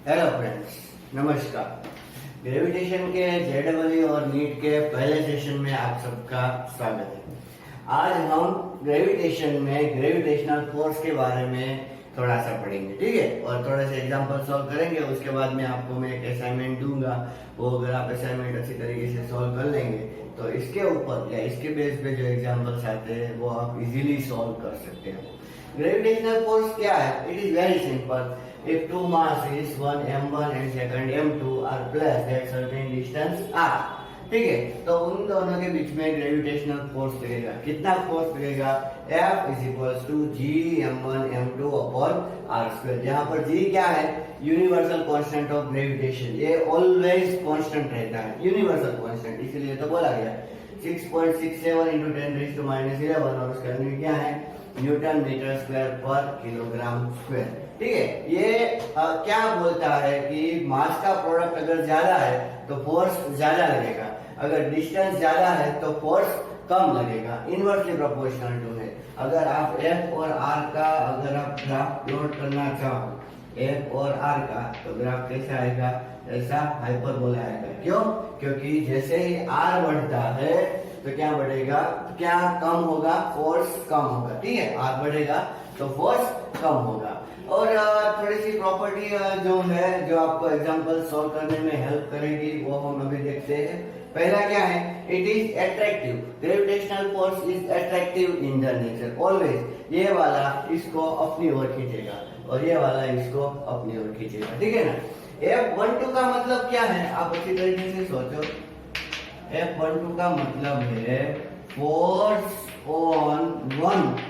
Hello friends, नमस्कार। Gravitation के JW और नीट के पहले सेशन में आप सबका स्वागत है। आज हम ग्रेविटेशन में ग्रेविटेशनल फोर्स के बारे में थोड़ा सा पढ़ेंगे, ठीक है। और थोड़े से एग्जांपल सॉल्व करेंगे। उसके बाद में आपको मैं एक असाइनमेंट दूंगा, वो अगर आप असाइनमेंट अच्छी तरीके से सॉल्व कर लेंगे तो इसके ऊपर या इसके बेस पे जो एग्जांपल्स आते हैं वो आप इजीली सॉल्व कर सकते हो। ग्रेविटेशनल फोर्स क्या है? It is very simple. If two masses, one m1 and second m2 are placed at certain distance r, ठीक है, तो उन दोनों के बीच में ग्रेविटेशनल फोर्स लगेगा। कितना फोर्स लगेगा? F is equals to G m1 m2 upon r square। जहाँ पर G क्या है? Universal constant of gravitation. ये ऑलवेज कांस्टेंट रहता है, यूनिवर्सल कांस्टेंट, इसीलिए तो बोला गया 6.67 into 10⁻⁻11 और उसका यूनिट क्या है? न्यूटन मीटर स्क्वायर पर किलोग्राम स्क्वायर। ठीक है, ये क्या बोलता है कि मास का प्रोडक्ट अगर ज्यादा है तो फोर्स ज्यादा लगेगा, अगर डिस्टेंस ज्यादा है तो फोर्स कम लगेगा। इनवर्सली प्रोपोर्शनल टू है। अगर आप F और R का अगर आप ग्राफ प्लॉट करना चाहो, F और R का, तो ग्राफ कैसा आएगा? ऐसा हाइपरबोला आएगा। क्यों? क्योंकि जैसे ही R बढ़ता है तो क्या बढ़ेगा? क्या कम होगा? फोर्स कम होगा। ठीक है, R बढ़ेगा तो फोर्स कम होगा। और थोड़ी सी प्रॉपर्टी जो है, जो आपको एग्जांपल सॉल्व करने में हेल्प करेगी, वो हम अभी देखते हैं। पहला क्या है? It is attractive. Gravitational force is attractive in the nature always. ये वाला इसको अपनी ओर खींचेगा और ये वाला इसको अपनी ओर खींचेगा। ठीक है ना। F12 का मतलब क्या है? आप अच्छी तरीके से सोचो। F12 का मतलब है force on 1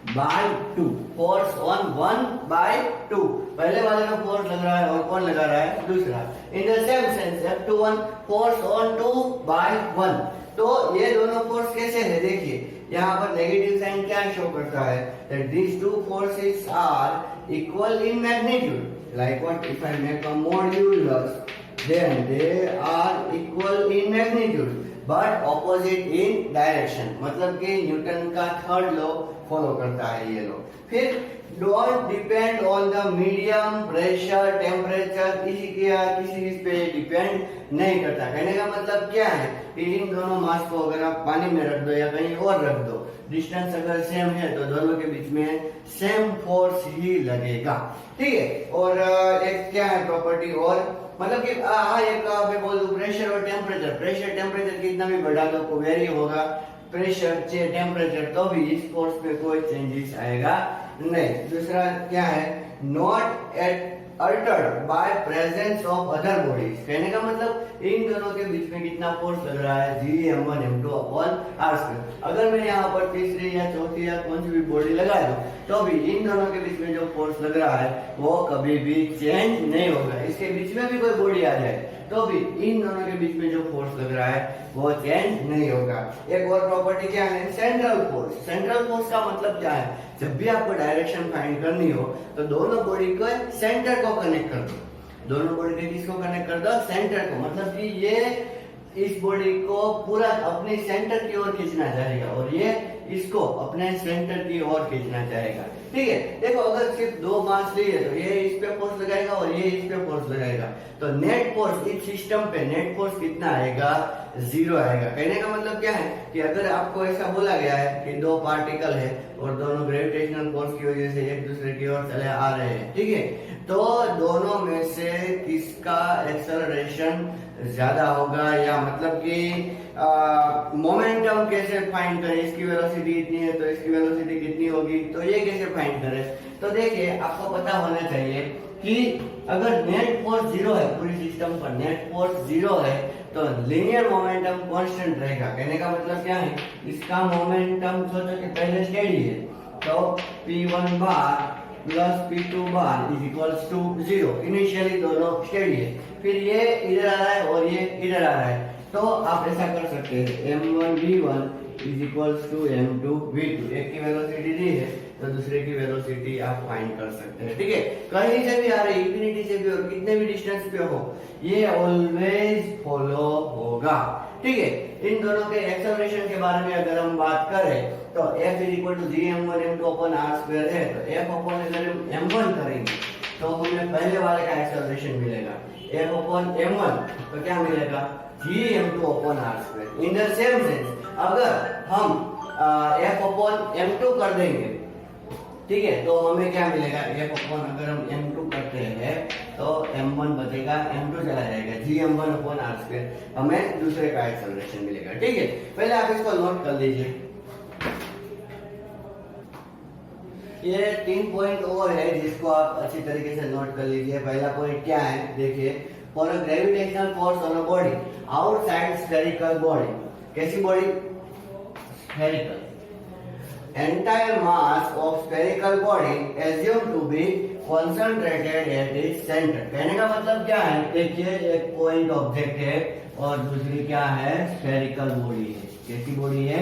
by 2। Force on 1 by 2। पहले वाले का फोर्स लग रहा है और कौन लगा रहा है? दूसरा। In the same sense F21 force on 2 by 1। तो ये दोनों फोर्स कैसे है? देखिए यहाँ पर नेगेटिव साइन क्या शो करता है? That these two forces are equal in magnitude. Like what? If I make a modulus then they are equal in magnitude but opposite in direction। मतलब कि न्यूटन का थर्ड लॉ फॉलो करता है ये law. फिर don't depend on the medium, pressure, temperature, किसी इस पे डिपेंड नहीं करता। कहने का मतलब क्या है कि इन दोनों मास को अगर आप पानी में रख दो या कहीं और रख दो, डिस्टेंस अगर सेम है तो दोनों के बीच में सेम फोर्स ही लगेगा। ठीक है। और एक क्या है प्रॉपर्टी? और मतलब कि एक मैं बोल दूं प्रेशर और टेम्परेचर। प्रेशर टेम्परेचर कितना भी बढ़ा दो को वेरी होगा, प्रेशर टेम्परेचर, तो भी इस फोर्स पे कोई चेंजेस आएगा नहीं। दूसरा क्या है? Not at altered by presence of other bodies. कहने का मतलब इन दोनों के बीच में कितना फोर्स लग रहा है? G m1 m2 upon r square। अगर मैं यहाँ पर तीसरी या चौथी या कौन सी भी बॉडी लगा दूं तो भी इन दोनों के बीच में जो फोर्स लग रहा है वो कभी भी चेंज नहीं होगा। इसके बीच में भी कोई बॉडी आ जाए तो भी इन दोनों के बीच में जो फोर्स लग रहा है वो चेंज नहीं होगा। एक और प्रॉपर्टी क्या है? Central force. सेंट्रल फोर्स का मतलब क्या है? जब भी आपको डायरेक्शन फाइंड करनी हो तो दोनों बॉडी को सेंटर को कनेक्ट कर दो। दोनों बॉडी के किसको कनेक्ट कर दो? सेंटर को। मतलब कि ये इस बॉडी को पूरा अपने सेंटर की ओर खींचना चाहेगा और ये इसको अपने सेंटर की ओर खींचना चाहेगा। ठीक है। देखो अगर सिर्फ दो मास लिए तो ये इस पे फोर्स लगाएगा और ये इस पे फोर्स लगाएगा, तो नेट फोर्स इस सिस्टम पे नेट फोर्स कितना आएगा? 0 आएगा। कहने का मतलब क्या है कि अगर आपको ऐसा बोला गया है कि दो पार्टिकल है और दोनों ग्रेविटेशनल फोर्स की वजह से एक दूसरे की ओर चले आ रहे हैं, ठीक है, तो दोनों में से किसका एक्सेलरेशन ज्यादा होगा? या मतलब कि मोमेंटम कैसे फाइंड करें? इसकी वेलोसिटी इतनी है तो इसकी वेलोसिटी कितनी होगी, तो ये कैसे फाइंड करें? तो देखिए आपको पता होना चाहिए कि अगर नेट फोर्स 0 है, पूरी सिस्टम पर नेट फोर्स 0 है तो लीनियर मोमेंटम कांस्टेंट रहेगा। कहने का मतलब क्या है? इसका मोमेंटम सोचो कि पहले स्टेडी है तो P1 bar plus P2 bar is equals to 0। Initially दोनों स्टेडी है, फिर ये इधर आ रहा है और ये इधर आ रहा है, तो आप ऐसा कर सकते हैं m1 v1 is equals to m2 v2। एक की वेलोसिटी दी है तो दूसरे की वेलोसिटी आप फाइंड कर सकते हैं। ठीक है, कहीं से भी आ रही, इंफिनिटी से भी और कितने भी डिस्टेंस पे हो, ये ऑलवेज फॉलो होगा। ठीक है। इन दोनों के एक्सेलरेशन के बारे में अगर हम बात करें तो F is equal to G m1 m2 upon r square है, तो F अपॉन अगर m1 करेंगे तो हमें पहले वाले का एक्सेलरेशन मिलेगा F अपॉन m1, तो क्या मिलेगा gm2 upon r²। In the same sense अगर हम F अपॉन m2 कर देंगे, ठीक है, तो हमें क्या मिलेगा F अपॉन, अगर हम m2 करते हैं तो m1 बचेगा, m2 चला जाएगा, gm1 अपॉन r², हमें दूसरे का एक्सेलरेशन मिलेगा। ठीक है, पहले आप इसको नोट कर लीजिए। ये 3 पॉइंट और है जिसको आप अच्छी तरीके से नोट कर लीजिए। पहला पॉइंट क्या है, देखिए, for a gravitational force on a body outside spherical body, कैसी body, spherical, entire mass of spherical body assumed to be concentrated at its center। कहने का मतलब क्या है, देखिए एक पॉइंट ऑब्जेक्ट है और दूसरी क्या है, स्फेरिकल बॉडी है। कैसी बॉडी है,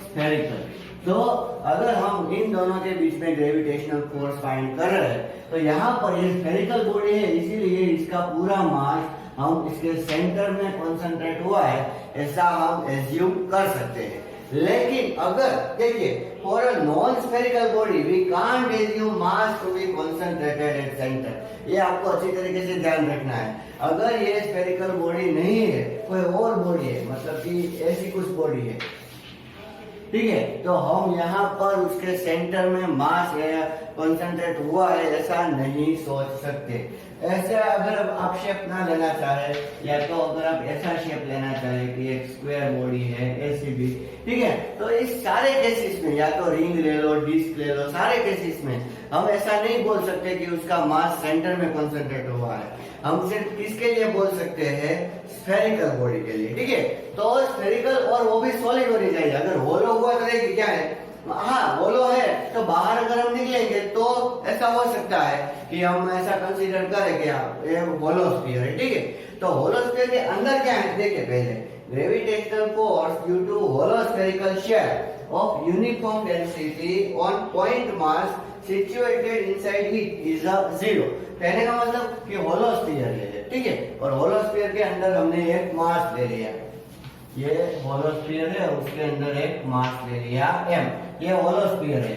स्फेरिकल। तो अगर हम इन दोनों के बीच में ग्रेविटेशनल फोर्स फाइंड कर रहे हैं तो यहाँ पर ये स्फेरिकल बॉडी है, इसीलिए इसका पूरा मास हम इसके सेंटर में कॉन्सेंट्रेट हुआ है, ऐसा हम एज्यूम कर सकते हैं। लेकिन अगर देखिए, for a non spherical body we can't assume mass to be concentrated at centre. ये आपको अच्छी तरीके से ध्यान रखना है। अगर ये स्फेरिकल बॉडी नहीं है, कोई और बॉडी है, मतलब कि ऐसी कुछ बॉडी है, ठीक है, तो हम यहाँ पर उसके सेंटर में मास कॉन्सेंट्रेट हुआ है ऐसा नहीं सोच सकते। ऐसे अगर आप शेप ना लेना चाहे, या तो अगर आप ऐसा शेप लेना चाहे कि एक स्क्वायर बॉडी है, ऐसी भी, ठीक है, तो इस सारे केसेस में या तो रिंग ले लो, डिस्क ले लो, सारे केसेस में हम ऐसा नहीं बोल सकते कि उसका मास सेंटर में कॉन्सेंट्रेट हुआ है। हम सिर्फ किसके लिए बोल सकते हैं, स्फेरिकल बॉडी के लिए। ठीक है, तो स्फेरिकल और वो भी सॉलिड होनी चाहिए। अगर होलो हुआ तो देखिए क्या है, हाँ होलो है, तो बाहर अगर हम निकलेंगे तो ऐसा हो सकता है कि हम ऐसा कंसीडर करें कि ये होलो स्फीयर है। ठीक है, तो होलो स्फीयर के अंदर क्या है, देखिए पहले, gravitational force due to hollow spherical shell of uniform density on point mass situated inside it is a 0। कहने का मतलब कि होलो स्फीयर है, ठीक है, और होलो स्फीयर के अंदर हमने एक मास ले लिया, ये होलो स्फीयर है, उसके अंदर एक मास ले लिया m, ये होलो स्फीयर है।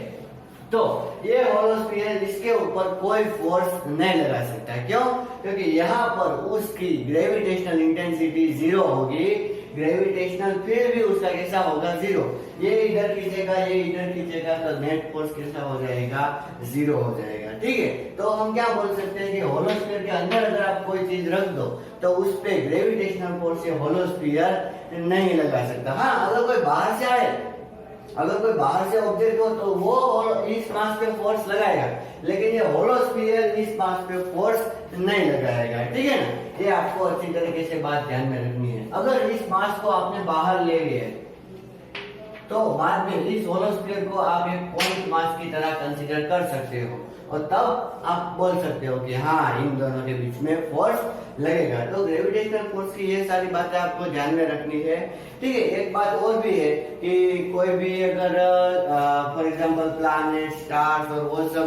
तो ये होलो स्फीयर, इसके ऊपर कोई फोर्स नहीं लगा सकता। क्यों? क्योंकि यहाँ पर उसकी ग्रेविटेशनल इंटेंसिटी 0 होगी, ग्रेविटेशनल फील्ड भी उसका कैसा होगा, 0। ये इधर खींचेगा, ये इधर खींचेगा, तो नेट फोर्स कैसा हो जाएगा, 0 हो जाएगा। ठीक है, तो हम क्या बोल सकते हैं कि होलो स्फीयर के अंदर अगर आप कोई चीज रख दो तो उस पे ग्रेविटेशनल फोर्स ये होलो स्फीयर नहीं लगा सकता। हाँ, अगर कोई बाहर से आए, अगर कोई बाहर से ऑब्जेक्ट हो तो वो इस मास पे फोर्स लगाएगा, लेकिन ये होलो स्फीयर इस मास पे फोर्स नहीं लगाएगा। ठीक है ना, ये आपको अच्छी तरीके से बात ध्यान में रखनी है। अगर इस मास को आपने बाहर ले लिया तो बाद में इस होलो स्फीयर को आप एक पॉइंट मास की तरह कंसीडर कर सकते हो, और तब आप बोल सकते हो कि हाँ, इन दोनों के बीच में फोर्स लगेगा। तो ग्रेविटेशनल फोर्स की ये सारी बातें आपको ध्यान में रखनी है। ठीक है, एक बात और भी है कि कोई भी अगर फॉर एग्जांपल प्लैनेट, स्टार्स और वो सब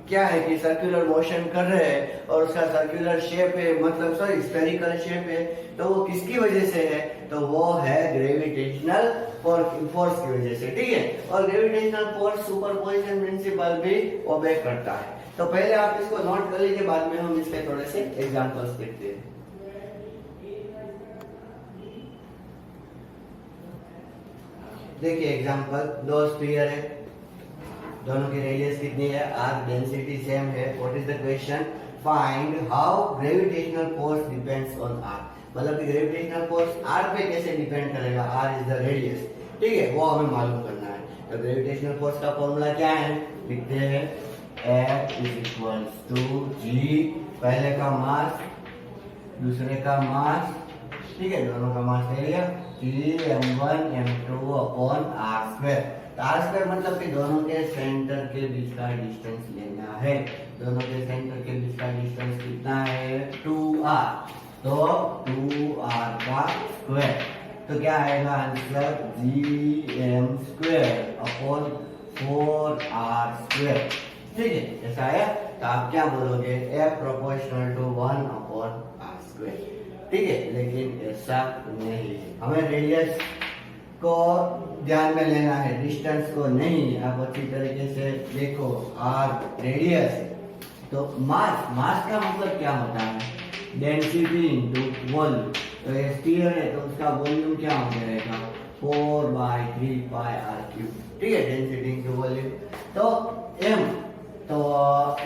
क्या है कि सर्कुलर मोशन कर रहे हैं और उसका सर्कुलर शेप है, मतलब सॉरी स्फेरिकल शेप है, तो वो किसकी वजह से है, तो वो है ग्रेविटेशनल फोर्स की वजह से। ठीक है, और ग्रेविटेशनल फोर्स सुपरपोजिशन प्रिंसिपल भी ओबे करता है। तो पहले आप इसको नोट कर लीजिए, बाद में हम इसके थोड़े से एग्जांपल्स देखते हैं। देखिए एग्जांपल, दो स्फीयर है, दोनों की रेडियस कितनी है, r, डेंसिटी सेम है। What is the question, find how gravitational force depends on r। मतलब कि ग्रेविटेशनल फोर्स r पे कैसे डिपेंड करेगा, r इज द रेडियस। ठीक है, वो हमें मालूम करना है। तो ग्रेविटेशनल फोर्स का फॉर्मूला क्या है, लिखते हैं F = g, पहले का मास, दूसरे का मास, ठीक है, दोनों का मास ले लिया, m1 m2 upon r²। r² मतलब कि दोनों के सेंटर के बीच का डिस्टेंस लेना है। दोनों के सेंटर के बीच का डिस्टेंस कितना है, 2r, तो 2r का स्क्वायर। तो क्या आएगा आंसर, gm² अपॉन 4r²। ठीक है, ऐसा आया। तो आप क्या बोलोगे, F proportional to 1 upon r²। ठीक है, लेकिन ऐसा नहीं, हमें रेडियस को ध्यान में लेना है, डिस्टेंस को नहीं। आप अच्छी तरीके से देखो, r रेडियस, तो मास, मास का मतलब क्या होता है? Density into volume. तो ये स्फीयर है तो उसका वॉल्यूम क्या हो जाएगा? 4/3 पाई आर क्यूब। ठीक है, डेंसिटी इनटू वॉल्यूम। तो m, तो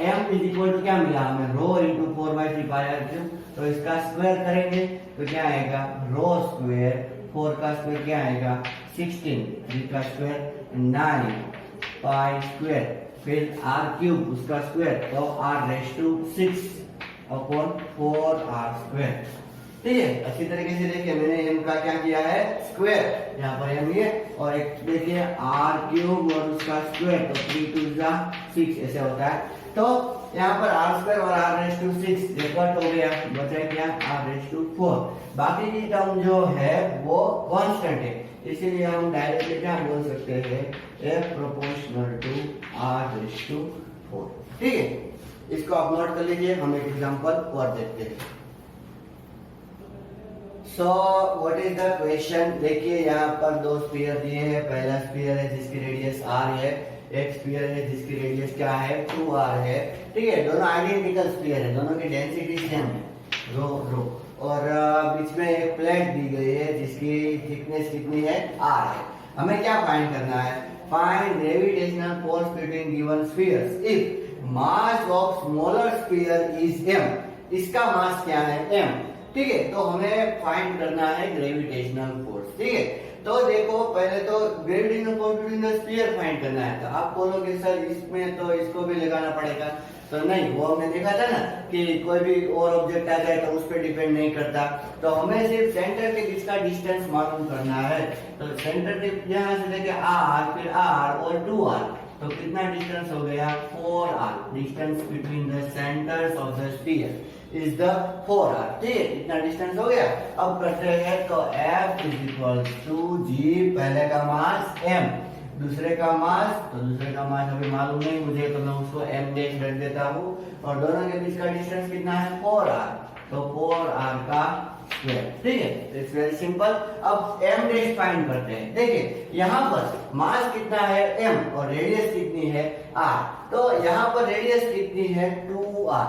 m इज इक्वल टू क्या मिला हमें? Rho into 4/3 pi R cube. तो इसका स्क्वायर करेंगे तो क्या आएगा? रो स्क्वायर, 4 का स्क्वायर क्या आएगा? 16, 3 का स्क्वायर 9 पाई स्क्वायर, फिर आर क्यूब उसका स्क्वायर, तो R raise to 6 upon 4 R square. ठीक है, अच्छी तरीके से देखिए मैंने m का क्या किया है? स्क्वायर, यहाँ पर m ये, और एक देखिए आर क्यूब और उसका स्क्वायर, तो 3 2 6 ऐसे होता है। तो यहाँ पर आर स्क्वायर और आर रेज टू 6 ये कट हो गया, बचा क्या? R raise to 4। बाकी की टर्म जो है वो कांस्टेंट है, इसीलिए हम डायरेक्टली क्या बोल सकते हैं? f proportional to R raise to 4। ठीक है, इसको आप नोट कर लीजिए, हम एक एग्जांपल और देखते हैं। So what is the question? देखिए यहाँ पर दो स्फीयर दिए हैं। पहला स्फीयर है जिसकी रेडियस r है, एक स्फीयर है जिसकी रेडियस क्या है? 2r है। ठीक है, दोनों आइडेंटिकल स्फीयर है, दोनों की डेंसिटी सेम है, रो रो। और बीच में एक प्लेट दी गई है जिसकी थिकनेस कितनी है? r है। हमें क्या फाइंड करना है? Find gravitational force between given spheres if mass of smaller sphere is m। इसका मास क्या है? m। ठीक है, तो हमें फाइंड करना है ग्रेविटेशनल फोर्स। ठीक है, तो देखो पहले तो gravitational force between the sphere find करना है। तो आप बोलोगे सर इसमें तो इसको भी लगाना पड़ेगा, तो नहीं, वो हमने देखा था ना कि कोई भी और ऑब्जेक्ट आ जाए तो उस पर डिपेंड नहीं करता। तो हमें सिर्फ सेंटर के बीच का डिस्टेंस मालूम करना है। तो सेंटर के यहाँ से लेके r, फिर r और 2r, तो कितना डिस्टेंस हो गया? 4r। Distance between the centres of the sphere is the 4r। ठीक है, इतना डिस्टेंस हो गया। अब करते हैं, तो F is equal to G, पहले का मास m, दूसरे का मास, तो दूसरे का मास अभी मालूम नहीं मुझे, तो मैं उसको m डैश रख देता हूँ, और दोनों के बीच का डिस्टेंस कितना है? 4r, तो 4r का स्क्वायर। ठीक है, इट्स वेरी सिंपल। अब m डैश फाइंड करते हैं। देखिए यहाँ पर मास कितना है? m, और रेडियस कितनी है? r। तो यहाँ पर रेडियस कितनी है? 2r।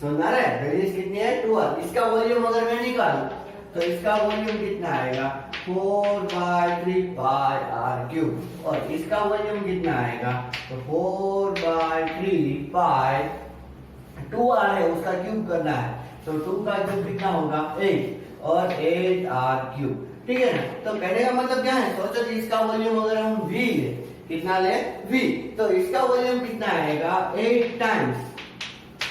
समझा रहे? रेडियस कितनी है? 2r। इसका वॉल्यूम अगर मैं निकालूं तो इसका वॉल्यूम कितना आएगा? 4/3 पाई आर क्यूब। और इसका वॉल्यूम कितना आएगा? तो 4/3 पाई, 2r है उसका क्यूब करना है, तो 2 का क्यूब कितना होगा? 8, और 8r क्यूब। ठीक है ना? तो कहने का मतलब क्या है? सोचो कि इसका वॉल्यूम अगर हम v है, कितना ले? v, तो इसका वॉल्यूम कितना आएगा? 8 टाइम्स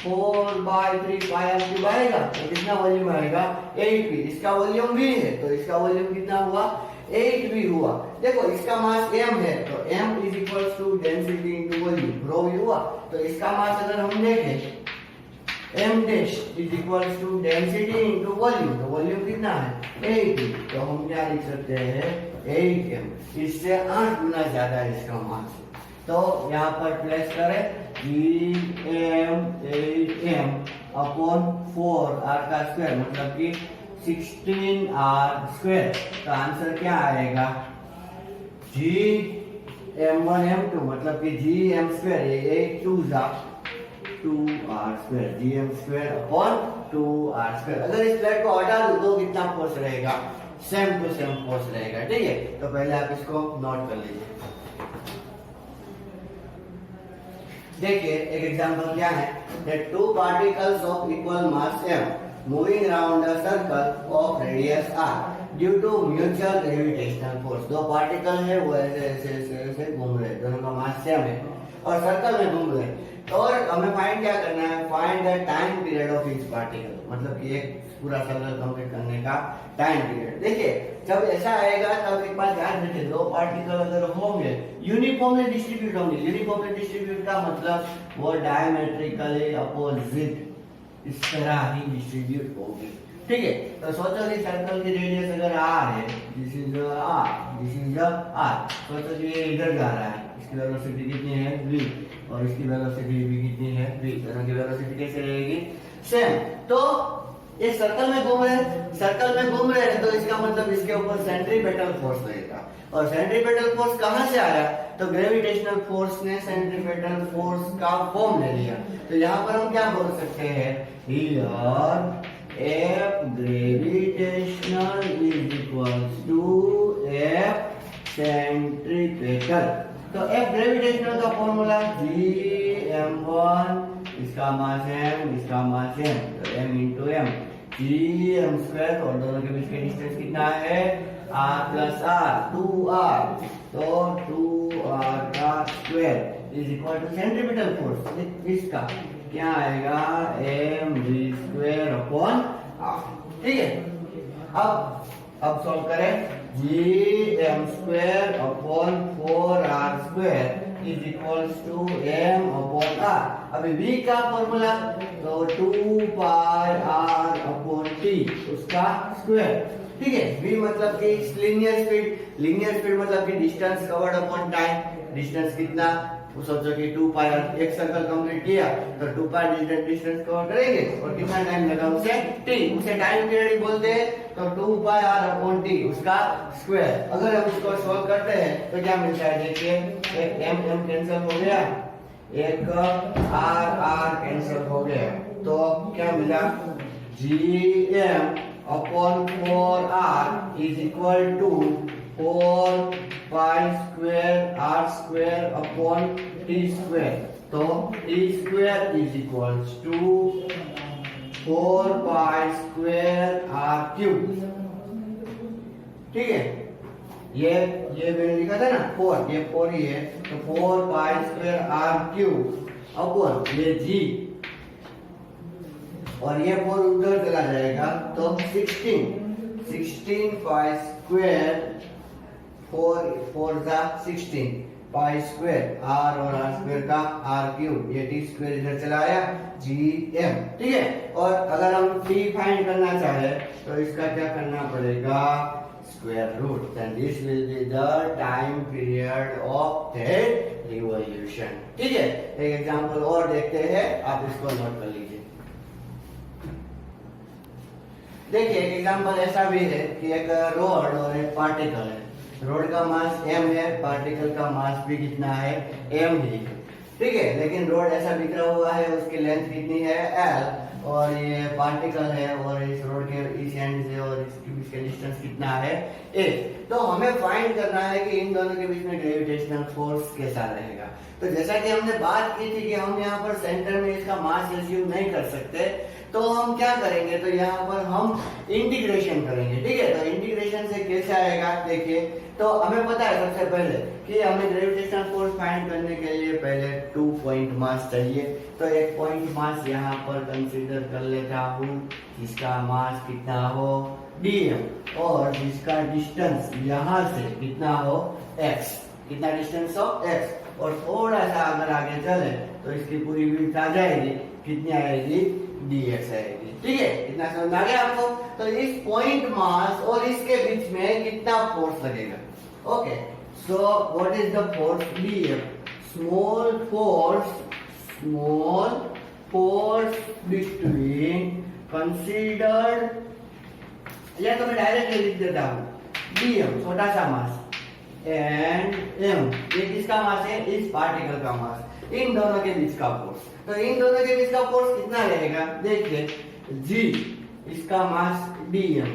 4/3 पाई आर क्यूब आएगा, तो कितना वॉल्यूम आएगा? 8v। इसका वॉल्यूम v है, तो इसका वॉल्यूम कितना हुआ? 8v हुआ। देखो इसका मास m है, तो m is equal to density into volume, rho v हुआ। तो इसका मास अगर हम देखें, m dash is equal to density into volume, तो वॉल्यूम कितना है? 8v। तो हम क्या लिख सकते हैं? 8m। इससे 8 गुना ज्यादा है इसका मास। तो यहाँ पर प्लेस करें Gm 8m अपॉन 4r का स्क्वायर, मतलब कि 16r स्क्वायर। तो आंसर क्या आएगा? Gm1 m2, मतलब कि Gm स्क्वायर, ये 8 2 2r square, Gm square upon 2r square. अगर इस प्लेट को हटा दो तो कितना फोर्स रहेगा? सेम टू सेम फोर्स रहेगा। ठीक है, तो पहले आप इसको नोट कर लीजिए। देखिए एक एग्जांपल क्या है? that two particles of equal mass m moving around a circle of radius r due to mutual gravitational force। दो पार्टिकल है वो ऐसे ऐसे ऐसे ऐसे घूम रहे हैं, दोनों का मास सेम है और सर्कल में घूम रहे हैं। और हमें फाइंड क्या करना है? Find the time period of each particle, मतलब कि एक पूरा सर्कल कंप्लीट करने का टाइम पीरियड। देखिए जब ऐसा आएगा तब एक बात ध्यान रखिए, दो पार्टिकल अगर होंगे यूनिफॉर्मली डिस्ट्रीब्यूट होंगे। यूनिफॉर्मली डिस्ट्रीब्यूट का मतलब वो डायमेट्रिकली अपोजिट इस तरह ही डिस्ट्रीब्यूट होगी। ठीक है, तो सोचो कि सर्कल की रेडियस अगर r है, this is r, this is r। सोचो कि ये इधर जा रहा है, इसकी वेलोसिटी कितनी है? v, और इसकी वेलोसिटी भी कितनी है? v। दोनों की वेलोसिटी कैसे रहेगी? सेम। तो ये सर्कल में घूम रहे हैं तो इसका मतलब इसके ऊपर सेंट्रीपेटल फोर्स लगेगा। और सेंट्रीपेटल फोर्स कहां से आया? तो ग्रेविटेशनल फोर्स ने सेंट्रीपेटल फोर्स का फॉर्म ले लिया। तो यहाँ पर हम क्या बोल सकते हैं? Here F gravitational is equals to F centripetal। तो F gravitational का फॉर्मूला Gm1, इसका मास m, इसका मास m, तो m इंटू m, Gm2, और दोनों के बीच का डिस्टेंस कितना है? r प्लस r, 2r, तो 2r का square is equal to centripetal force. इसका क्या आएगा? mv² upon r। ठीक है, अब सॉल्व करें। Gm² upon 4r² is equals to m upon r। अभी v का फॉर्मूला तो 2 पाई r अपॉन t, उसका स्क्वायर। ठीक है, v मतलब कि लीनियर स्पीड मतलब कि distance covered upon time. Distance कितना? वो सोचो कि 2 पाई, एक सर्कल कंप्लीट किया तो 2 पाई डिस्टेंस कवर करेंगे और कितना टाइम लगा उसे? t। उसे टाइम पीरियड बोलते हैं। तो 2 पाई r अपॉन t, उसका स्क्वायर। अगर हम इसको सॉल्व करते हैं तो क्या मिलता है? देखिए, एक m कैंसिल हो गया, एक r कैंसिल हो गया, तो क्या मिला? Gm upon 4r is equal to 4 pi square r square upon t square. तो t square is equals to 4 pi square r cube. ठीक है, ये मैंने लिखा था ना 4, ये 4 ही है, तो 4 pi square r cube upon ये g, और ये 4 उधर चला जाएगा तो 16 पाई स्क्वायर 4 जा 16 पाई स्क्वायर r और r स्क्वायर का r क्यूब, ये t स्क्वायर इधर चला आया gm। ठीक है, और अगर हम t फाइंड करना चाहे तो इसका क्या करना पड़ेगा? Square root. Then this will be the time period of that revolution. ठीक है, एक एग्जांपल और देखते हैं, आप इसको नोट कर लीजिए। देखिए, एक एग्जांपल ऐसा भी है कि एक रॉड और एक पार्टिकल है। रॉड का मास m है, पार्टिकल का मास भी कितना है? m ही है। ठीक है, लेकिन रॉड ऐसा बिखरा हुआ है, उसकी लेंथ कितनी है? l, और ये पार्टिकल है और इस रॉड के इस एंड से और इसके बीच का डिस्टेंस कितना है? a। तो हमें फाइंड करना है कि इन दोनों के बीच में ग्रेविटेशनल फोर्स कैसा रहेगा। तो जैसा कि हमने बात की थी कि हम यहाँ पर सेंटर में इसका मास अज्यूम नहीं कर सकते, तो हम क्या करेंगे? तो यहाँ पर हम इंटीग्रेशन करेंगे। ठीक है, तो इंटीग्रेशन से कैसे आएगा? देखिए, तो हमें पता है सबसे पहले कि हमें ग्रेविटेशनल फोर्स फाइंड करने के लिए पहले 2 पॉइंट मास चाहिए। तो एक पॉइंट मास यहाँ पर कंसीडर कर लेता हूँ, जिसका मास कितना हो? dm, और जिसका डिस्टेंस यहाँ से कितना हो? x। कितना डिस्टेंस हो? x। और थोड़ा सा अगर आगे चले तो इसकी पूरी विड्थ आ जाएगी, कितनी आएगी? dx आएगी। ठीक है, इतना समझ आ गया आपको? तो इस पॉइंट मास और इसके बीच में कितना फोर्स लगेगा? Okay, so what is the force? df, small force between considered, या तो मैं डायरेक्टली लिख देता हूँ, dm छोटा सा मास एंड m, ये किसका मास है? इस पार्टिकल का मास। इन दोनों के बीच का फोर्स, तो इन दोनों के बीच का फोर्स कितना रहेगा? देखिए, g, इसका मास dm,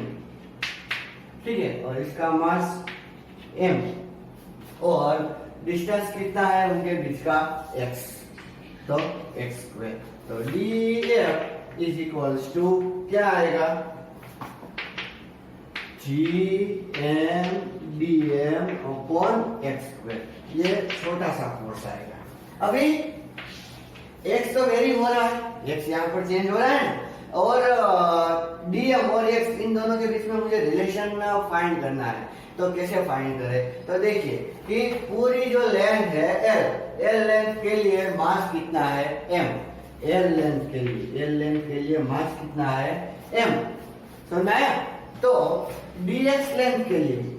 ठीक है, और इसका मास m, और डिस्टेंस कितना है उनके बीच का? x, तो x स्क्वायर। तो df इज इक्वल्स टू क्या आएगा? gm dm upon x square. ये छोटा सा फोर्स आएगा। अभी x तो वेरी हो रहा है, x यहाँ पर चेंज हो रहा है, और dm और x इन दोनों के बीच में मुझे रिलेशन फाइंड करना है। तो कैसे फाइंड करें? तो देखिए कि पूरी जो लेंथ है l लेंथ के लिए मास कितना है? m। l लेंथ के लिए मास कितना है? m। समझ आया? तो dx लेंथ के लिए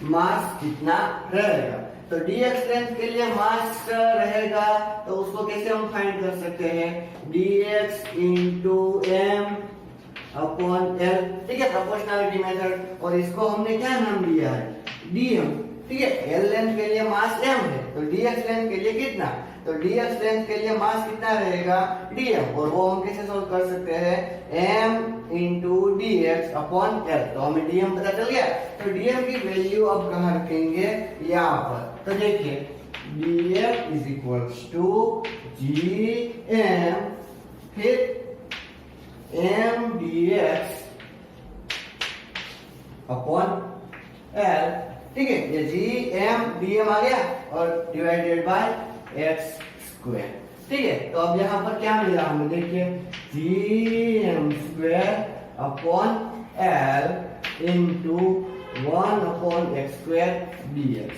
मास कितना रहेगा? तो dx लेंथ के लिए मास रहेगा, तो उसको कैसे हम फाइंड कर सकते हैं, dx into m upon l, ठीक है, प्रोपोर्शनलिटी मेथड। और इसको हमने क्या नाम दिया है, dm, ठीक है। l लेंथ के लिए मास m है, तो dx लेंथ के लिए कितना, तो dx लेंथ के लिए मास कितना रहेगा, dm, और वो हम कैसे सोल्व कर सकते हैं, m into dx upon l। तो हमें dm पता चल गया, तो dm की वैल्यू अब कहाँ रखेंगे, यहाँ पर। तो देखिए df is equals to gm, फिर m dx अपॉन l, ठीक है। ये gm dm आ गया और डिवाइडेड बाय x स्क्वायर, ठीक है। तो अब यहाँ पर क्या मिला हमें, देखिए gm square upon l into 1 upon x square dx,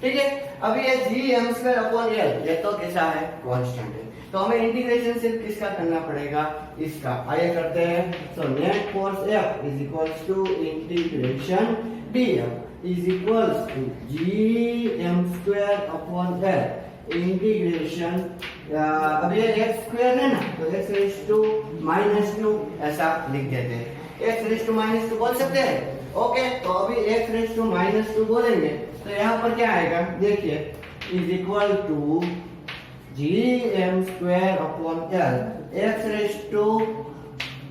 ठीक है। अब ये gm स्क्वायर अपॉन l ये तो कैसा है, कांस्टेंट है, तो हमें इंटीग्रेशन सिर्फ किसका करना पड़ेगा, इसका। आइए करते हैं। So net force F is equals to integration dF is equals to gm square upon l integration, अब ये x स्क्वायर है ना, तो x रेज़ टू -2 ऐसा लिख देते हैं। x रेज़ टू -2 बोल सकते हैं, ओके। तो अभी x रेज़ टू -2 बोलेंगे तो यहाँ पर क्या आएगा, देखिए is equal to gm square upon l, x raise to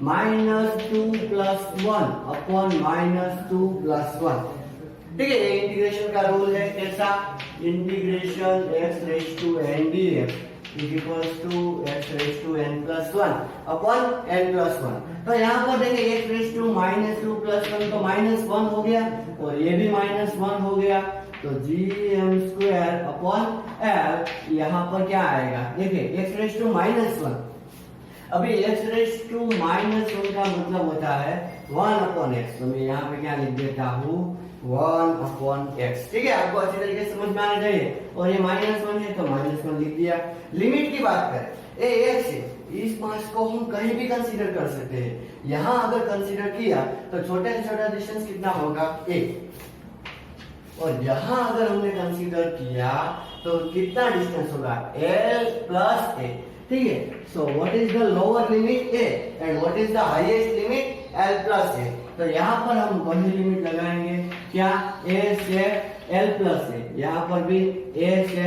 -2 plus 1 upon -2 plus 1, ठीक है। ये इंटीग्रेशन का रूल है, कैसा, integration x raise to n dx is equals to x raise to n plus 1 upon n plus 1। तो यहाँ पर देखिए x रेज़ टू -2 प्लस 1 तो -1 हो गया, और ये भी -1 हो गया, तो gm स्क्वायर अपॉन l यहाँ पर क्या आएगा, देखिए x रेज़ टू -1, अभी x रेज़ टू -1 का मतलब होता है 1 अपॉन x, तो मैं यहाँ पे क्या लिख देता हूँ, 1 अपॉन x, ठीक है। आपको अच्छी तरीके से समझ में आना चाहिए। और ये -1 है तो -1 लिख दिया। लिमिट की बात करें, ये x है, इस मास को हम कहीं भी कंसीडर कर सकते हैं। यहाँ अगर कंसीडर किया तो छोटे से छोटा डिस्टेंस कितना होगा, a, और यहाँ अगर हमने कंसीडर किया तो कितना डिस्टेंस होगा, l प्लस a, ठीक है। So what is the lower limit a and what is the highest limit l plus a। तो यहाँ पर हम वही लिमिट लगाएंगे, क्या, a से l प्लस a, यहाँ पर भी a से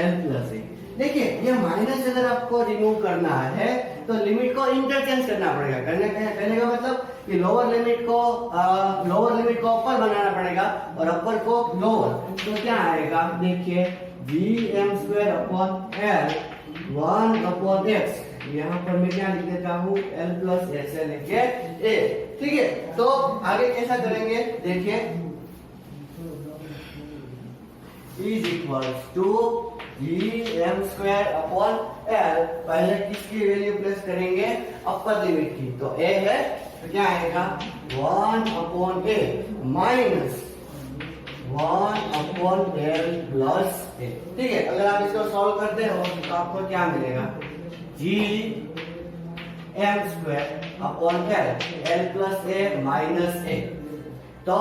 l प्लस a। देखिए ये माइनस अगर आपको रिमूव करना है तो लिमिट को इंटरचेंज करना पड़ेगा। कहने का मतलब कि लोअर लिमिट को अपर बनाना पड़ेगा और अपर को लोअर, तो क्या आएगा, देखिए gm square upon l 1 upon x, यहाँ पर मैं क्या लिख देता हूँ, l प्लस x लिखे a, ठीक है। तो आगे कैसा करेंगे, देखिए is equals to gm square upon l, पहले किसकी वैल्यू प्लेस करेंगे, अपर लिमिट की, तो a है तो क्या आएगा 1 upon a minus 1 upon l plus a, ठीक है। अगर आप इसको सॉल्व करते हो तो आपको क्या मिलेगा, gm square upon l plus a minus a, तो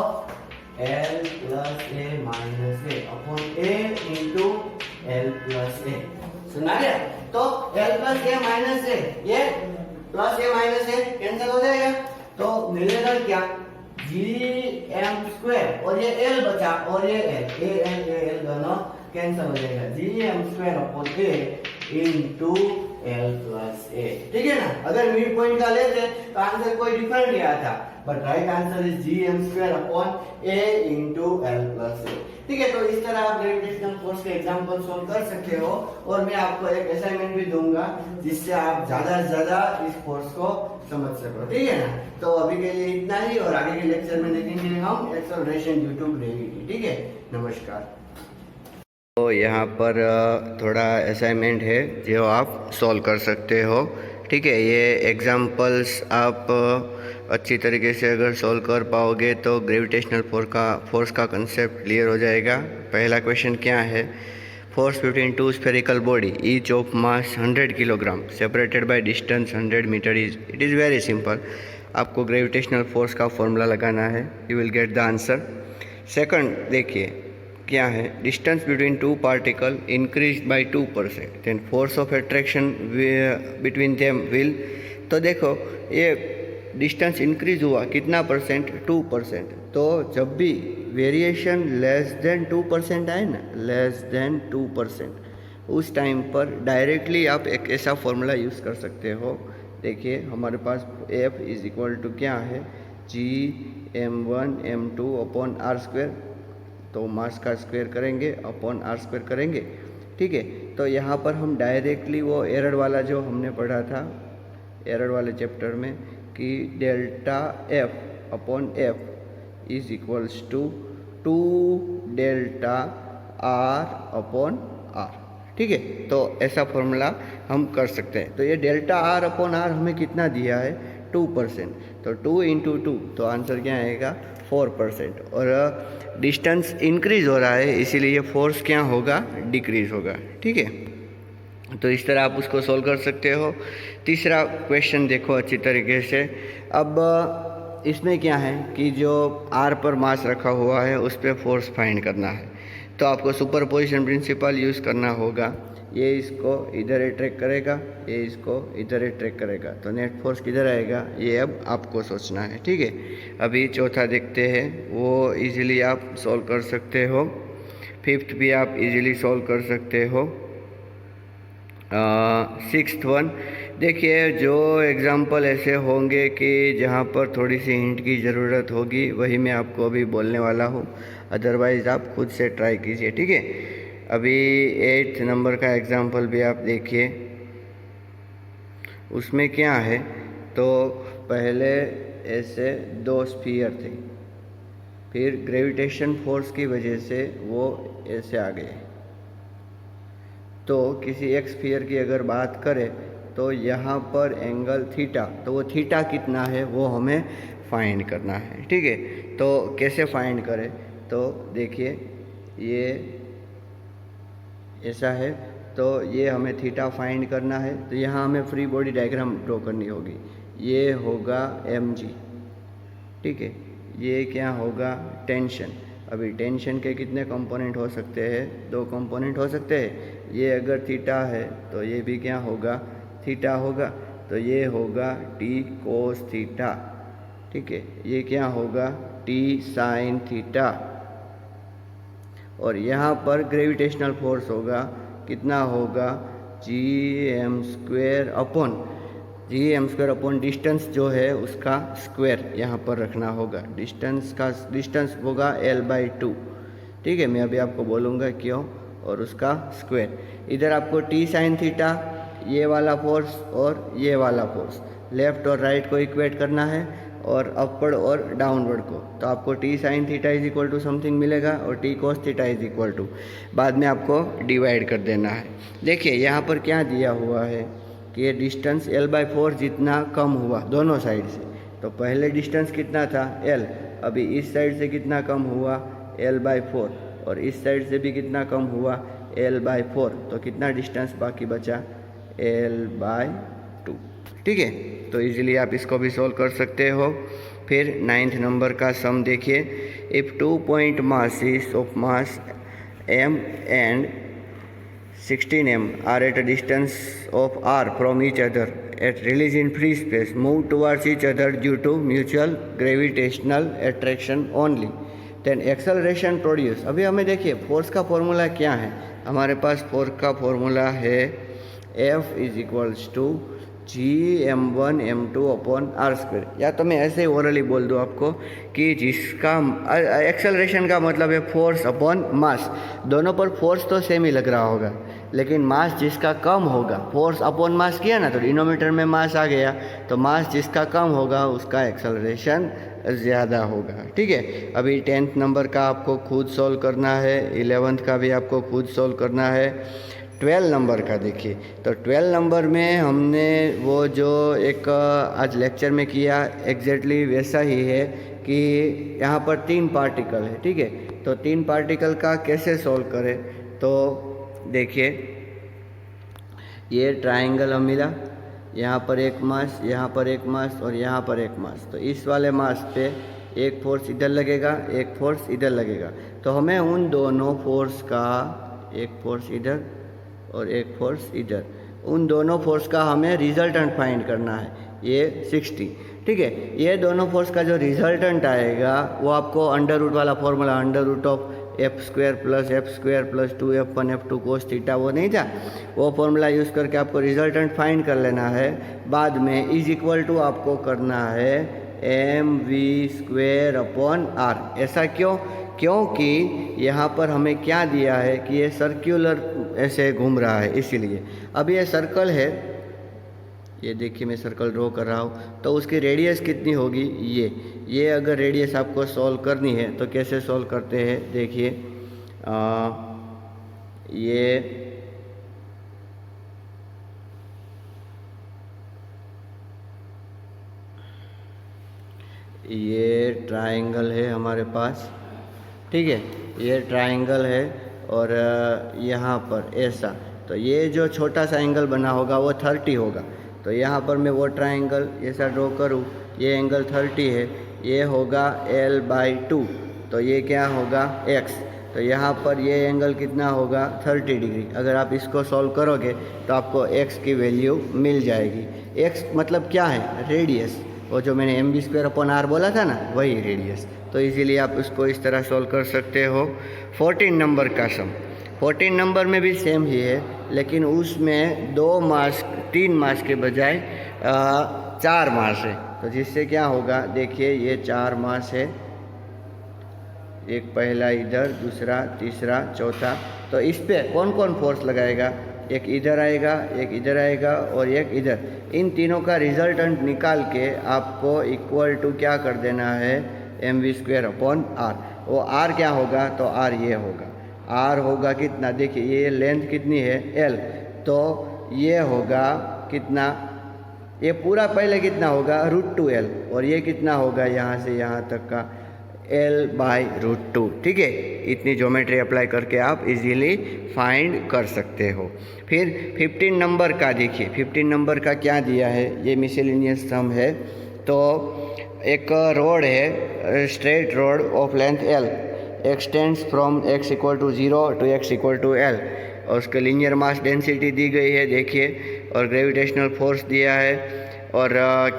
l plus a minus a upon a into l plus a, सुना गया। तो l plus a minus a, ये plus a minus a cancel हो जाएगा, तो मिलेगा क्या, gm स्क्वायर, और ये l बचा और ये l दोनों कैंसिल हो जाएगा, gm square upon a into l plus a, ठीक है ना। अगर मिड पॉइंट का लेते तो आंसर कोई डिफरेंट ही आता, but right answer is gm square upon a into l plus a, ठीक है। तो इस तरह आप ग्रेविटेशनल फोर्स के एग्जांपल सॉल्व कर सकते हो, और मैं आपको एक असाइनमेंट भी दूंगा जिससे आप ज्यादा से ज्यादा इस कोर्स को समझ सको, ठीक है ना। तो अभी के लिए इतना ही, और आगे के लेक्चर में देखेंगे हम एक्सेलरेशन ड्यू टू ग्रेविटी, ठीक है। नमस्कार। तो यहाँ पर थोड़ा असाइनमेंट है जो आप सॉल्व कर सकते हो, ठीक है। ये एग्जांपल्स आप अच्छी तरीके से अगर सॉल्व कर पाओगे तो ग्रेविटेशनल फोर्स का कंसेप्ट क्लियर हो जाएगा। पहला क्वेश्चन क्या है, force between two spherical body each of mass 100 kilogram separated by distance 100 metre it is very simple. आपको ग्रेविटेशनल फोर्स का फॉर्मूला लगाना है, you will get the answer. Second देखिए, क्या है, distance between two particle increase by 2%, then force of attraction between them will. तो देखो ये डिस्टेंस इंक्रीज हुआ कितना परसेंट, 2%। तो जब भी वेरिएशन लेस देन 2% आए ना, लेस देन 2%, उस टाइम पर डायरेक्टली आप एक ऐसा फॉर्मूला यूज़ कर सकते हो। देखिए हमारे पास F इज इक्वल टू क्या है, Gm1m2/r²। तो मास का स्क्वायर करेंगे अपॉन r² करेंगे, ठीक है। तो यहाँ पर हम डायरेक्टली वो एरर वाला जो हमने पढ़ा था एरर वाले चैप्टर में कि delta F/F is equals to 2 delta R/R, ठीक है। तो ऐसा फॉर्मूला हम कर सकते हैं। तो ये डेल्टा R/R हमें कितना दिया है, 2%। तो 2 × 2, तो आंसर क्या आएगा, 4%। और डिस्टेंस इंक्रीज हो रहा है इसीलिए ये फोर्स क्या होगा, डिक्रीज होगा, ठीक है। तो इस तरह आप उसको सॉल्व कर सकते हो। तीसरा क्वेश्चन देखो अच्छी तरीके से। अब इसमें क्या है कि जो R पर मास रखा हुआ है उस पर फोर्स फाइंड करना है। तो आपको सुपरपोजिशन प्रिंसिपल यूज़ करना होगा। ये इसको इधर अट्रैक्ट करेगा, ये इसको इधर अट्रैक्ट करेगा, तो नेट फोर्स किधर आएगा, ये अब आपको सोचना है, ठीक है। अभी चौथा देखते हैं, वो इजीली आप सॉल्व कर सकते हो। फिफ्थ भी आप इजीली सॉल्व कर सकते हो। सिक्स्थ वन देखिए, जो एग्ज़ाम्पल ऐसे होंगे कि जहाँ पर थोड़ी सी हिंट की ज़रूरत होगी वही मैं आपको अभी बोलने वाला हूँ, अदरवाइज़ आप खुद से ट्राई कीजिए, ठीक है। अभी 8th नंबर का एग्ज़ाम्पल भी आप देखिए। उसमें क्या है, तो पहले ऐसे 2 स्फीयर थे, फिर ग्रेविटेशन फोर्स की वजह से वो ऐसे आ गए। तो किसी एक स्फीयर की अगर बात करें तो यहाँ पर एंगल थीटा, तो वो थीटा कितना है वो हमें फाइंड करना है, ठीक है। तो कैसे फाइंड करें, तो देखिए ये ऐसा है, तो ये हमें थीटा फाइंड करना है। तो यहाँ हमें फ्री बॉडी डायग्राम ड्रॉ करनी होगी। ये होगा mg, ठीक है। ये क्या होगा, टेंशन। अभी टेंशन के कितने कंपोनेंट हो सकते हैं, 2 कंपोनेंट हो सकते हैं। ये अगर थीटा है तो ये भी क्या होगा, थीटा होगा। तो ये होगा t cos थीटा, ठीक है। ये क्या होगा, t sin थीटा। और यहाँ पर ग्रेविटेशनल फोर्स होगा, कितना होगा, Gm² अपॉन डिस्टेंस जो है उसका स्क्वायर यहाँ पर रखना होगा। डिस्टेंस होगा L/2, ठीक है। मैं अभी आपको बोलूँगा क्यों, और उसका स्क्वायर। इधर आपको t sin थीटा, ये वाला फोर्स और ये वाला फोर्स, लेफ़्ट और राइट को इक्वेट करना है, और अपवर्ड और डाउनवर्ड को। तो आपको t sin theta is equal to something मिलेगा, और t cos theta is equal to बाद में आपको डिवाइड कर देना है। देखिए यहाँ पर क्या दिया हुआ है कि ये डिस्टेंस L/4 जितना कम हुआ दोनों साइड से। तो पहले डिस्टेंस कितना था, L, अभी इस साइड से कितना कम हुआ, L/4, और इस साइड से भी कितना कम हुआ, L/4। तो कितना डिस्टेंस बाकी बचा, L/2, ठीक है। तो इजीली आप इसको भी सॉल्व कर सकते हो। फिर 9th नंबर का सम देखिए। If 2 point masses of mass m and 16m are at a distance of r from each other at release in free space, move towards each other due to mutual gravitational attraction only, then acceleration produced। अभी हमें देखिए force का formula क्या है, हमारे पास force का formula है F is equals to Gm1m2/r²। या तो मैं ऐसे ही ओरली बोल दूँ आपको कि जिसका एक्सेलरेशन का मतलब है फोर्स अपॉन मास। दोनों पर फोर्स तो सेम ही लग रहा होगा, लेकिन मास जिसका कम होगा, फोर्स अपॉन मास किया ना तो डिनोमीटर में मास आ गया, तो मास जिसका कम होगा उसका एक्सेलरेशन ज़्यादा होगा, ठीक है। अभी 10th नंबर का आपको खुद सॉल्व करना है, 11th का भी आपको खुद सॉल्व करना है। 12 नंबर का देखिए, तो 12 नंबर में हमने वो जो एक आज लेक्चर में किया एग्जैक्टली वैसा ही है कि यहाँ पर 3 पार्टिकल है, ठीक है। तो 3 पार्टिकल का कैसे सॉल्व करें, तो देखिए ये ट्रायंगल हम मिला, यहाँ पर एक मास, यहाँ पर एक मास और यहाँ पर एक मास। तो इस वाले मास पे एक फोर्स इधर लगेगा, एक फोर्स इधर लगेगा। तो हमें उन दोनों फोर्स का, एक फोर्स इधर और एक फोर्स इधर, उन दोनों फोर्स का हमें रिजल्टेंट फाइंड करना है, ये 60। ठीक है, ये दोनों फोर्स का जो रिजल्टेंट आएगा वो आपको अंडर रूट वाला formula, under root of f² + f² + 2f1 f2 cos theta, वो नहीं था, वो फॉर्मूला यूज़ करके आपको रिजल्टेंट फाइंड कर लेना है। बाद में इज इक्वल टू आपको करना है mv²/r। ऐसा क्यों? क्योंकि यहाँ पर हमें क्या दिया है कि ये सर्कुलर ऐसे घूम रहा है, इसीलिए। अब ये सर्कल है, ये देखिए मैं सर्कल ड्रॉ कर रहा हूँ, तो उसकी रेडियस कितनी होगी, ये अगर रेडियस आपको सॉल्व करनी है तो कैसे सॉल्व करते हैं, देखिए ये ट्रायंगल है हमारे पास, ठीक है, ये ट्रायंगल है और यहाँ पर ऐसा, तो ये जो छोटा सा एंगल बना होगा वो 30 होगा। तो यहाँ पर मैं वो ट्रायंगल ऐसा ड्रॉ करूँ, ये एंगल 30 है, ये होगा l/2, तो ये क्या होगा x। तो यहाँ पर ये एंगल कितना होगा 30 डिग्री। अगर आप इसको सॉल्व करोगे तो आपको x की वैल्यू मिल जाएगी। x मतलब क्या है, रेडियस, वो जो मैंने mv²/r बोला था ना, वही रेडियस। तो इसीलिए आप इसको इस तरह सॉल्व कर सकते हो। 14 नंबर का सम, 14 नंबर में भी सेम ही है, लेकिन उसमें 3 मास के बजाय 4 मास है। तो जिससे क्या होगा, देखिए ये 4 मास है, एक पहला इधर, दूसरा, तीसरा, चौथा। तो इस पे कौन कौन फोर्स लगाएगा, एक इधर आएगा, एक इधर आएगा और एक इधर। इन तीनों का रिजल्टेंट निकाल के आपको इक्वल टू क्या कर देना है, mv²/r। वो r क्या होगा, तो r ये होगा, r होगा कितना, देखिए ये लेंथ कितनी है l, तो ये होगा कितना, ये पूरा पहले कितना होगा √2l, और ये कितना होगा यहाँ से यहाँ तक का l/√2। ठीक है, इतनी ज्योमेट्री अप्लाई करके आप इजीली फाइंड कर सकते हो। फिर 15 नंबर का देखिए, 15 नंबर का क्या दिया है, ये मिसलेनियस सम है। तो एक रोड है, straight road of length l, extends from x = 0 to x = l, और उसके लीनियर मास डेंसिटी दी गई है, देखिए, और ग्रेविटेशनल फोर्स दिया है। और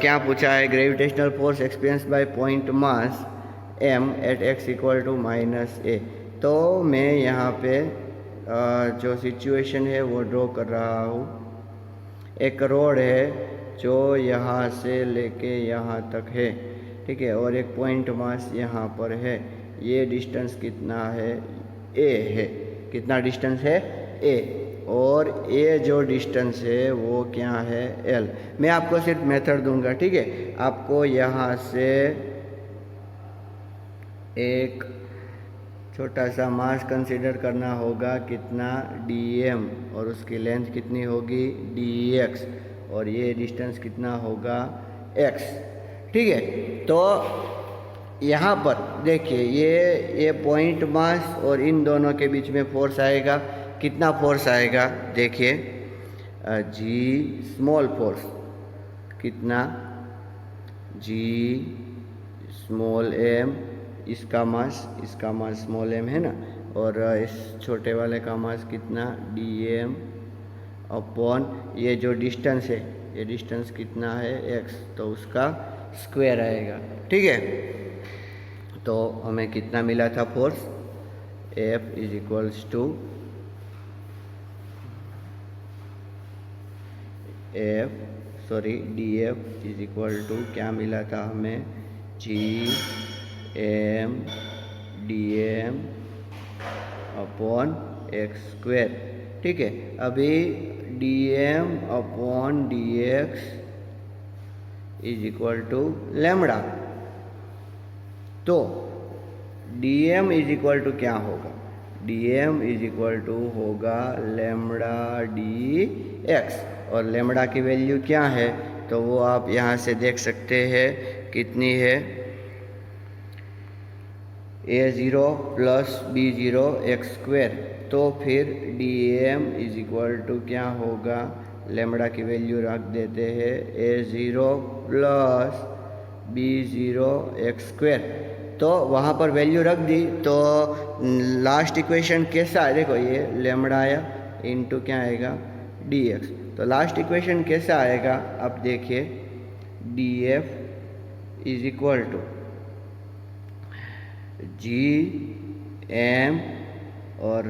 क्या पूछा है, gravitational force experience by point mass m at x = -a। तो मैं यहाँ पे जो सिचुएशन है वो ड्रॉ कर रहा हूँ। एक रोड है जो यहाँ से लेके यहाँ तक है, ठीक है, और एक पॉइंट मास यहाँ पर है। ये डिस्टेंस कितना है, a है, कितना डिस्टेंस है, a, और ये जो डिस्टेंस है वो क्या है, l। मैं आपको सिर्फ मेथड दूंगा, ठीक है। आपको यहाँ से एक छोटा सा मास कंसीडर करना होगा, कितना, dm, और उसकी लेंथ कितनी होगी, dx, और ये डिस्टेंस कितना होगा, x। ठीक है, तो यहाँ पर देखिए ये पॉइंट मास और इन दोनों के बीच में फोर्स आएगा, कितना फोर्स आएगा, देखिए g स्मॉल फोर्स, कितना, g स्मॉल m, इसका मास स्मॉल m है ना, और इस छोटे वाले का मास कितना, dm अपॉन ये जो डिस्टेंस है, ये डिस्टेंस कितना है, x, तो उसका स्क्वायर आएगा। ठीक है, तो हमें कितना मिला था फोर्स, F dF क्या मिला था हमें, Gm dm अपॉन x²। ठीक है, अभी dm अपॉन dx = λ। तो dm क्या होगा, dm होगा λdx, और λ की वैल्यू क्या है, तो वो आप यहाँ से देख सकते हैं कितनी है, a0 + b0 x²। तो फिर dm क्या होगा, λ की वैल्यू रख देते हैं a0 + b0 x²। तो वहाँ पर वैल्यू रख दी तो लास्ट इक्वेशन कैसा है, देखो ये लेमड़ा आया इंटू क्या आएगा dx, तो लास्ट इक्वेशन कैसा आएगा आप देखिए df is equal to gm और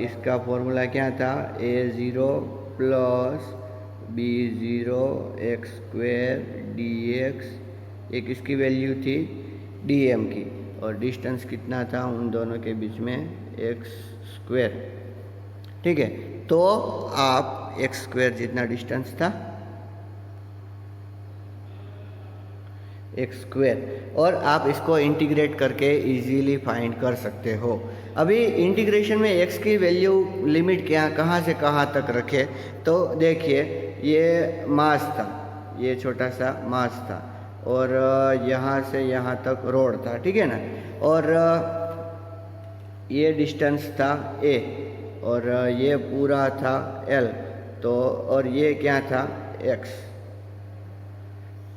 इसका फॉर्मूला क्या था a0 plus b0 x square dx, एक इसकी वैल्यू थी dm की और डिस्टेंस कितना था उन दोनों के बीच में एक्स स्क्वेर। ठीक है, तो आप एक्स स्क्वेर जितना डिस्टेंस था एक्स स्क्वेर, और आप इसको इंटीग्रेट करके इजीली फाइंड कर सकते हो। अभी इंटीग्रेशन में x की वैल्यू लिमिट क्या कहाँ से कहाँ तक रखे, तो देखिए ये मास था, ये छोटा सा मास था और यहाँ से यहाँ तक रोड था, ठीक है ना, और ये डिस्टेंस था a और ये पूरा था l, तो और ये क्या था x,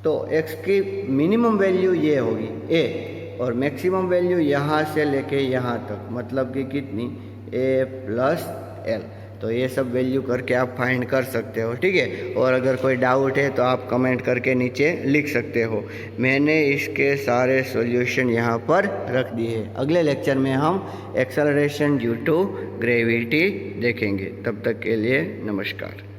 तो x की मिनिमम वैल्यू ये होगी a और मैक्सिमम वैल्यू यहाँ से लेके यहाँ तक, मतलब कि कितनी a प्लस l। तो ये सब वैल्यू करके आप फाइंड कर सकते हो, ठीक है। और अगर कोई डाउट है तो आप कमेंट करके नीचे लिख सकते हो। मैंने इसके सारे सॉल्यूशन यहाँ पर रख दिए हैं। अगले लेक्चर में हम एक्सेलरेशन ड्यू टू ग्रेविटी देखेंगे। तब तक के लिए नमस्कार।